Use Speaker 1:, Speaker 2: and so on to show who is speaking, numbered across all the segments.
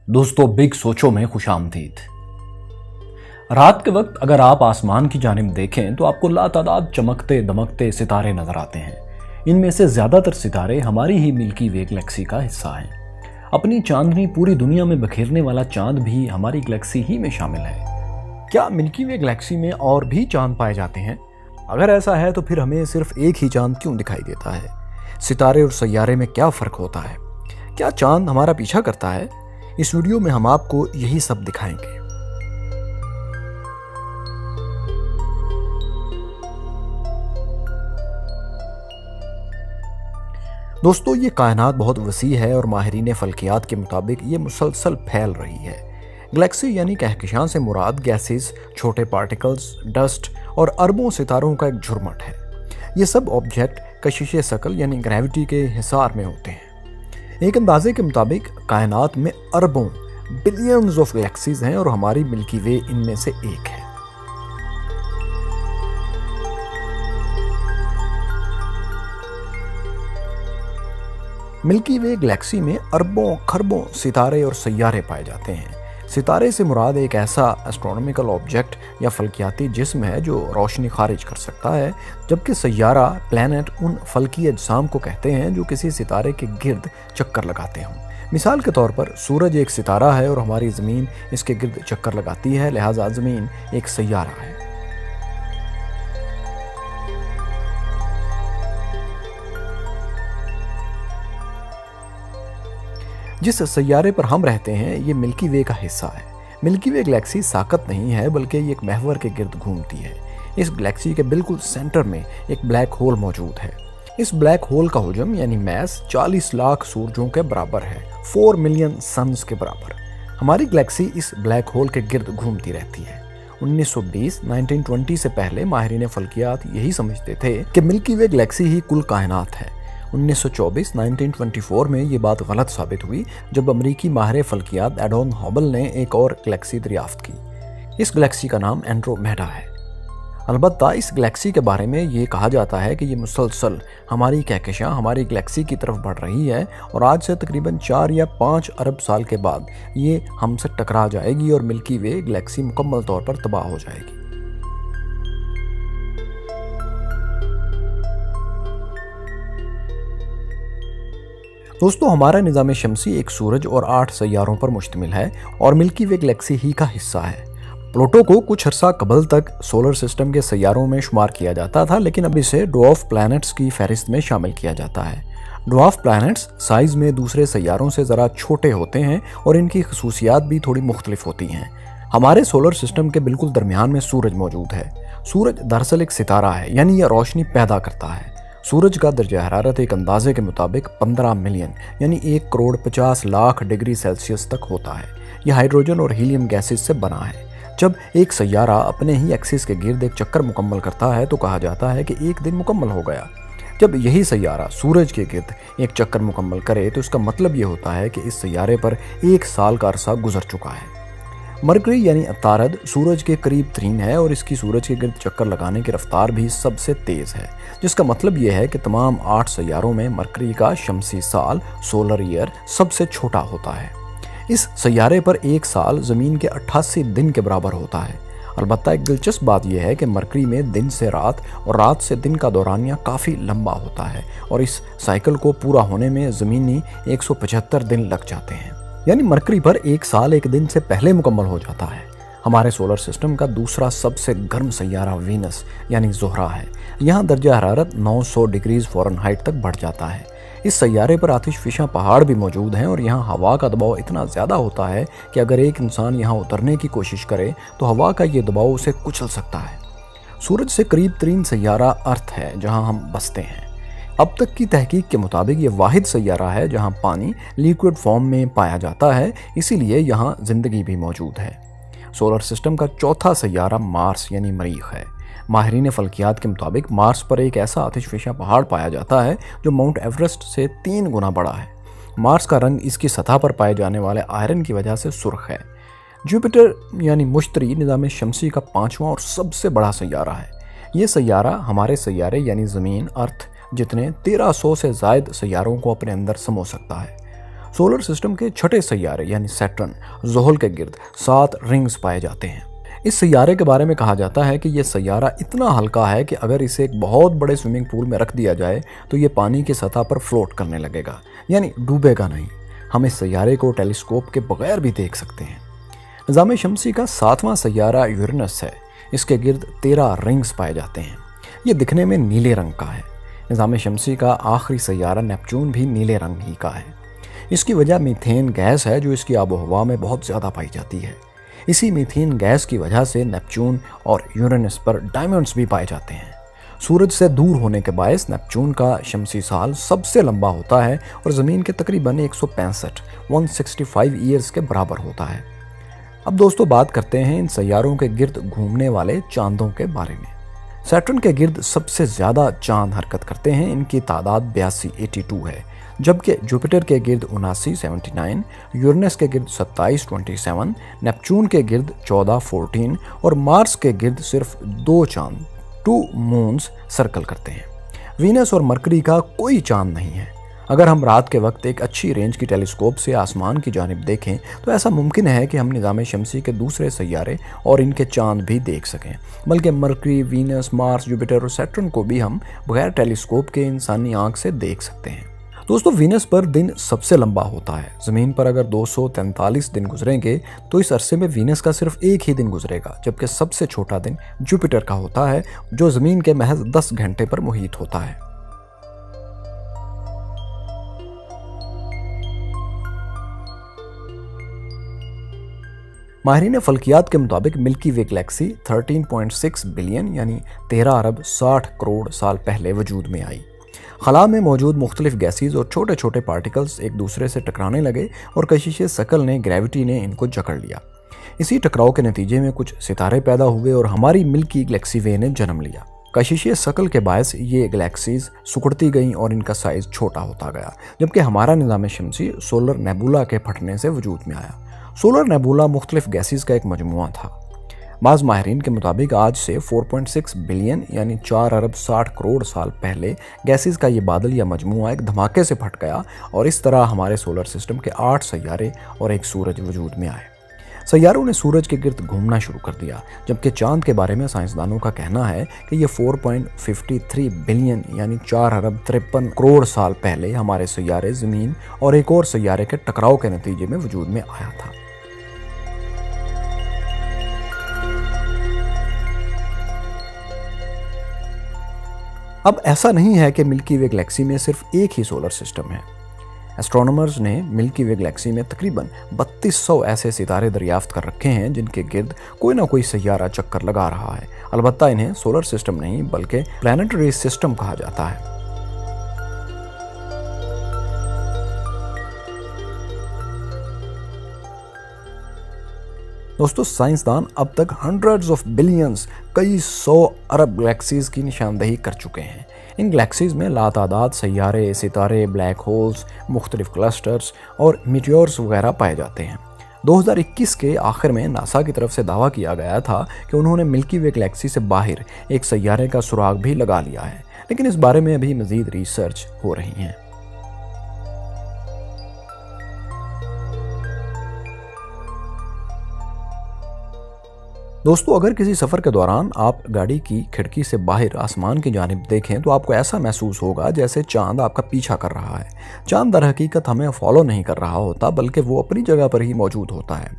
Speaker 1: दोस्तों, बिग सोचो में खुशामदीद। रात के वक्त अगर आप आसमान की जानिब देखें तो आपको लातादाद चमकते दमकते सितारे नजर आते हैं। इनमें से ज्यादातर सितारे हमारी ही मिल्की वे गैलेक्सी का हिस्सा हैं। अपनी चांदनी पूरी दुनिया में बखेरने वाला चांद भी हमारी गैलेक्सी ही में शामिल है। क्या मिल्की वे गैलेक्सी में और भी चांद पाए जाते हैं? अगर ऐसा है तो फिर हमें सिर्फ एक ही चांद क्यों दिखाई देता है? सितारे और सैयारे में क्या फर्क होता है? क्या चांद हमारा पीछा करता है? इस वीडियो में हम आपको यही सब दिखाएंगे। दोस्तों, ये कायनात बहुत वसी है और माहिरीन फल्कियात के मुताबिक ये मुसलसल फैल रही है। गैलेक्सी यानी कहकशां से मुराद गैसेस, छोटे पार्टिकल्स, डस्ट और अरबों सितारों का एक झुरमट है। ये सब ऑब्जेक्ट कशिश शकल यानी ग्रेविटी के हिसार में होते हैं। एक अंदाजे के मुताबिक कायनात में अरबों बिलियंस ऑफ गैलेक्सीज हैं और हमारी मिल्की वे इनमें से एक है। मिल्की वे गैलेक्सी में अरबों खरबों सितारे और सैयारे पाए जाते हैं। सितारे से मुराद एक ऐसा एस्ट्रोनॉमिकल ऑब्जेक्ट या फल्कियाती जिस्म है जो रोशनी खारिज कर सकता है, जबकि सैयारा प्लैनेट उन फल्की अजसाम को कहते हैं जो किसी सितारे के गिर्द चक्कर लगाते हों। मिसाल के तौर पर सूरज एक सितारा है और हमारी ज़मीन इसके गिर्द चक्कर लगाती है, लिहाजा ज़मीन एक सैयारा है। जिस सैयारे पर हम रहते हैं ये मिल्की वे का हिस्सा है। मिल्की वे गैलेक्सी साकत नहीं है बल्कि ये एक महवर के गिर्द घूमती है। इस गैलेक्सी के बिल्कुल सेंटर में एक ब्लैक होल मौजूद है। इस ब्लैक होल का हुजम यानी मैस 40 लाख सूरजों के बराबर है, 4 मिलियन सन्स के बराबर। हमारी गैलेक्सी इस ब्लैक होल के गिर्द घूमती रहती है। 1920 से पहले माहिरीन फल्कियात यही समझते थे कि मिल्की वे गैलेक्सी ही कुल कायनात है। 1924 में ये बात गलत साबित हुई जब अमरीकी माहिर फल्कियात एडोन हबल ने एक और गैलेक्सी दरियाफ्त की। इस गैलेक्सी का नाम एंड्रोमेडा है। अलबत्ता इस गैलेक्सी के बारे में ये कहा जाता है कि ये मुसलसल हमारी कहकशां हमारी गैलेक्सी की तरफ बढ़ रही है और आज से तकरीबन 4 या 5 अरब साल के बाद ये हमसे टकरा जाएगी और मिल्की वे गैलेक्सी मुकम्मल तौर पर तबाह हो जाएगी। दोस्तों, हमारा निज़ाम शमसी एक सूरज और 8 सैयारों पर मुश्तमिल है और मिल्की वे गैलेक्सी ही का हिस्सा है। प्लूटो को कुछ अरसा कबल तक सोलर सिस्टम के सैयारों में शुमार किया जाता था, लेकिन अब इसे ड्वार्फ प्लैनेट्स की फहरिस्त में शामिल किया जाता है। ड्वार्फ प्लैनेट्स साइज में दूसरे सैयारों से ज़रा छोटे होते हैं और इनकी खसूसियात भी थोड़ी मुख्तलिफ होती हैं। हमारे सोलर सिस्टम के बिल्कुल दरमियान में सूरज मौजूद है। सूरज दरअसल एक सितारा है, यानी यह रोशनी पैदा करता है। सूरज का दर्जा हरारत एक अंदाजे के मुताबिक 15 मिलियन यानी 1 करोड़ 50 लाख डिग्री सेल्सियस तक होता है। यह हाइड्रोजन और हीलियम गैसेस से बना है। जब एक सैयारा अपने ही एक्सिस के गिर्द एक चक्कर मुकम्मल करता है तो कहा जाता है कि एक दिन मुकम्मल हो गया। जब यही सैयारा सूरज के गिर्द एक चक्कर मुकम्मल करे तो इसका मतलब ये होता है कि इस सैयारे पर 1 साल का अरसा गुजर चुका है। मरकरी यानी अतारद सूरज के करीब तरीन है और इसकी सूरज के गिर्द चक्कर लगाने की रफ्तार भी सबसे तेज़ है, जिसका मतलब यह है कि तमाम 8 सैयारों में मरकरी का शमसी साल सोलर ईयर सबसे छोटा होता है। इस सैयारे पर 1 साल ज़मीन के 88 दिन के बराबर होता है। अलबत्ता एक दिलचस्प बात यह है कि मरकरी में दिन से रात और रात से दिन का दौरानिया काफ़ी लंबा होता है और इस साइकिल को पूरा होने में ज़मीनी 175 दिन लग जाते हैं। यानी मरकरी पर 1 साल 1 दिन से पहले मुकम्मल हो जाता है। हमारे सोलर सिस्टम का दूसरा सबसे गर्म सैयारा वीनस यानी ज़ोहरा है। यहाँ दर्जा हरारत 900 डिग्रीज फ़ारेनहाइट तक बढ़ जाता है। इस सैयारे पर आतिशफिशा पहाड़ भी मौजूद हैं और यहाँ हवा का दबाव इतना ज़्यादा होता है कि अगर एक इंसान यहाँ उतरने की कोशिश करे तो हवा का ये दबाव उसे कुचल सकता है। सूरज से करीब तरीन सैयारा अर्थ है जहाँ हम बसते हैं। अब तक की तहकीक के मुताबिक ये वाहिद सैयारा है जहाँ पानी लिक्विड फॉर्म में पाया जाता है, इसीलिए यहाँ ज़िंदगी भी मौजूद है। सोलर सिस्टम का चौथा सैयारा मार्स यानी मरीख है। माहिरीन फल्कियात के मुताबिक मार्स पर एक ऐसा आतिशफिशा पहाड़ पाया जाता है जो माउंट एवरेस्ट से 3 गुना बड़ा है। मार्स का रंग इसकी सतह पर पाए जाने वाले आयरन की वजह से सुर्ख है। जुपिटर यानी मुश्तरी निज़ाम शमसी का 5वां और सबसे बड़ा सैयारा है। ये सैयारा हमारे सैयारे यानी ज़मीन, अर्थ जितने 1300 से ज़ायद सैयारों को अपने अंदर समो सकता है। सोलर सिस्टम के छठे सैयारे यानी सैटर्न ज़ोहल के गिर्द 7 रिंग्स पाए जाते हैं। इस सैयारे के बारे में कहा जाता है कि यह सैयारा इतना हल्का है कि अगर इसे एक बहुत बड़े स्विमिंग पूल में रख दिया जाए तो ये पानी की सतह पर फ्लोट करने लगेगा, यानी डूबेगा नहीं। हम इस सैयारे को टेलीस्कोप के बगैर भी देख सकते हैं। निज़ाम शमसी का 7वां सैयारा यूरेनस है। इसके गिर्द 13 रिंग्स पाए जाते हैं। ये दिखने में नीले रंग का है। निज़ाम शमसी का आखिरी सैयारा नेपच्यून भी नीले रंग ही का है। इसकी वजह मीथेन गैस है जो इसकी आबोहवा में बहुत ज़्यादा पाई जाती है। इसी मीथेन गैस की वजह से नेपच्यून और यूरेनस पर डायमंड्स भी पाए जाते हैं। सूरज से दूर होने के बायस नेपच्यून का शमसी साल सबसे लंबा होता है और ज़मीन के तकरीबन 165 ईयर्स के बराबर होता है। अब दोस्तों बात करते हैं इन सैयारों के गिर्द घूमने वाले चांदों के बारे में। सैटर्न के गिर्द सबसे ज़्यादा चांद हरकत करते हैं। इनकी तादाद 82 है, जबकि जुपिटर के गिर्द 79, यूरेनस के गिर्द 27, नेपच्यून के गिर्द 14 और मार्स के गिर्द सिर्फ 2 चांद 2 मून्स सर्कल करते हैं। वीनस और मरकरी का कोई चांद नहीं है। अगर हम रात के वक्त एक अच्छी रेंज की टेलीस्कोप से आसमान की जानिब देखें तो ऐसा मुमकिन है कि हम निज़ाम शमसी के दूसरे सैयारे और इनके चांद भी देख सकें, बल्कि मरकरी, वीनस, मार्स, जुपिटर और सैटर्न को भी हम बगैर टेलीस्कोप के इंसानी आंख से देख सकते हैं। दोस्तों, वीनस पर दिन सबसे लंबा होता है। ज़मीन पर अगर 243 दिन गुजरेंगे तो इस अरसे में वीनस का सिर्फ एक ही दिन गुजरेगा, जबकि सबसे छोटा दिन जुपिटर का होता है जो ज़मीन के महज 10 घंटे पर मुहित होता है। माहिरीन फल्कियात के मुताबिक मिल्की वे गैलेक्सी 13.6 बिलियन यानी 13 अरब 60 करोड़ साल पहले वजूद में आई। खला में मौजूद मुख्तलिफ गैसेज और छोटे छोटे पार्टिकल्स एक दूसरे से टकराने लगे और कशिश शकल ने ग्रेविटी ने इनको जकड़ लिया। इसी टकराव के नतीजे में कुछ सितारे पैदा हुए और हमारी मिल्की गैलेक्सी वे ने जन्म लिया। कशिश शकल के बायस ये गैलेक्सीज सिकुड़ती गईं और इनका साइज छोटा होता गया, जबकि हमारा निज़ाम शमसी सोलर नेबुला के फटने से वजूद में आया। सोलर नेबुला मुख्तलिफ गैसेज का एक मजमुआ था। बाज़ माहिरीन के मुताबिक आज से 4.6 बिलियन यानी 4 अरब 60 करोड़ साल पहले गैसेज का ये बादल या मजमुआ एक धमाके से फट गया और इस तरह हमारे सोलर सिस्टम के 8 सैयारे और एक सूरज वजूद में आए। सैयारों ने सूरज के गिर्द घूमना शुरू कर दिया, जबकि चांद के बारे में साइंसदानों का कहना है कि ये 4.53 बिलियन यानी 4 अरब 53 करोड़ साल पहले हमारे सैयारे ज़मीन और एक और सैयारे के टकराव के नतीजे में वजूद में आया था। अब ऐसा नहीं है कि मिल्की वे गैलेक्सी में सिर्फ एक ही सोलर सिस्टम है। एस्ट्रोनॉमर्स ने मिल्की वे गैलेक्सी में तकरीबन 3200 ऐसे सितारे दरियाफ्त कर रखे हैं जिनके गिर्द कोई ना कोई सैयारा चक्कर लगा रहा है। अलबत्ता इन्हें सोलर सिस्टम नहीं बल्कि प्लैनेटरी सिस्टम कहा जाता है। दोस्तों, साइंसदान अब तक हंड्रेड्स ऑफ बिलियंस कई 100 अरब गैलेक्सीज की निशानदही कर चुके हैं। इन गैलेक्सीज में लातादाद सैयारे, सितारे, ब्लैक होल्स, मुख्तलिफ क्लस्टर्स और मीटियोर्स वगैरह पाए जाते हैं। 2021 के आखिर में नासा की तरफ से दावा किया गया था कि उन्होंने मिल्की वे गैलेक्सी से बाहर एक सैयारे का सुराग भी लगा लिया है, लेकिन इस बारे में अभी मज़ीद रिसर्च हो रही हैं। दोस्तों, अगर किसी सफ़र के दौरान आप गाड़ी की खिड़की से बाहर आसमान की जानिब देखें तो आपको ऐसा महसूस होगा जैसे चांद आपका पीछा कर रहा है। चांद दर हकीकत हमें फॉलो नहीं कर रहा होता, बल्कि वो अपनी जगह पर ही मौजूद होता है।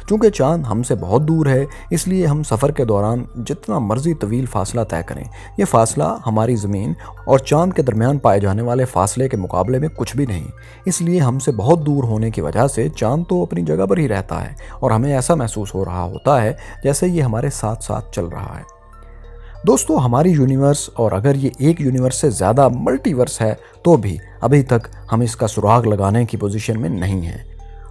Speaker 1: चूँकि चांद हमसे बहुत दूर है, इसलिए हम सफ़र के दौरान जितना मर्जी तवील फासला तय करें, ये फासला हमारी ज़मीन और चांद के दरमियान पाए जाने वाले फासले के मुकाबले में कुछ भी नहीं। इसलिए हमसे बहुत दूर होने की वजह से चांद तो अपनी जगह पर ही रहता है और हमें ऐसा महसूस हो रहा होता है जैसे ये हमारे साथ साथ चल रहा है। दोस्तों, हमारी यूनिवर्स, और अगर ये एक यूनिवर्स से ज़्यादा मल्टीवर्स है तो भी अभी तक हम इसका सुराग लगाने की पोजीशन में नहीं हैं।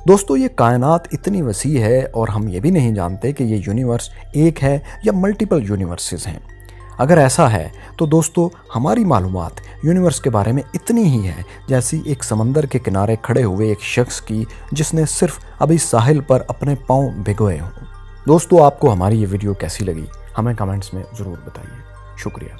Speaker 1: दोस्तों, ये कायनात इतनी वसी है और हम ये भी नहीं जानते कि ये यूनिवर्स एक है या मल्टीपल यूनिवर्सेस हैं। अगर ऐसा है तो दोस्तों, हमारी मालूमात यूनिवर्स के बारे में इतनी ही है जैसी एक समंदर के किनारे खड़े हुए एक शख्स की जिसने सिर्फ अभी साहिल पर अपने पाँव भिगोए हों। दोस्तों, आपको हमारी ये वीडियो कैसी लगी हमें कमेंट्स में ज़रूर बताइए। शुक्रिया।